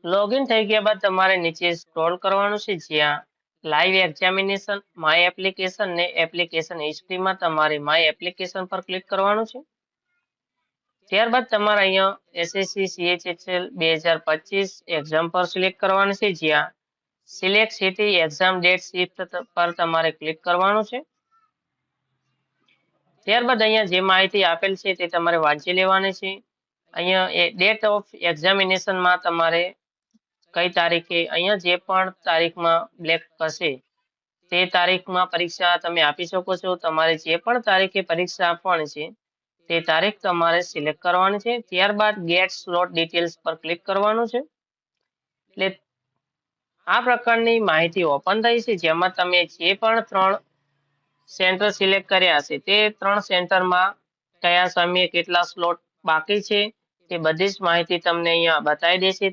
Login થઈ ગયા બાદ તમારે નીચે સ્ક્રોલ કરવાનું છે, જ્યાં લાઈવ એક્ઝામિનેશન માય એપ્લિકેશન ને એપ્લિકેશન હિસ્ટ્રીમાં તમારે માય એપ્લિકેશન પર ક્લિક કરવાનું છે. ત્યારબાદ તમારે અહીંયા એસએસસી CHSL 2025 એક્ઝામ પર સિલેક્ટ કરવાનું છે, જ્યાં select city exam date shift પર તમારે ક્લિક કરવાનું છે. ત્યારબાદ અહીંયા જે માહિતી આપેલ છે તે તમારે વાંચી લેવાની છે. અહીંયા ડેટ ઓફ એક્ઝામિનેશનમાં તમારે કઈ તારીખે અહીંયા જે પણ તારીખમાં બ્લેક હશે તે તારીખમાં પરીક્ષા તમે આપી શકો છો. તમારે જે પણ તારીખે પરીક્ષા આપવાની છે તે તારીખ તમારે સિલેક્ટ કરવાની છે. ત્યારબાદ ગેટ સ્લોટ ડિટેલ્સ પર ક્લિક કરવાનું છે. એટલે આ પ્રકારની માહિતી ઓપન થઈ છે, જેમાં તમે જે પણ 3 સેન્ટર સિલેક્ટ કર્યા હશે તે 3 સેન્ટરમાં કયા સમયે કેટલા સ્લોટ બાકી છે તે બધી જ માહિતી તમને અહીંયા બતાવી દેશે.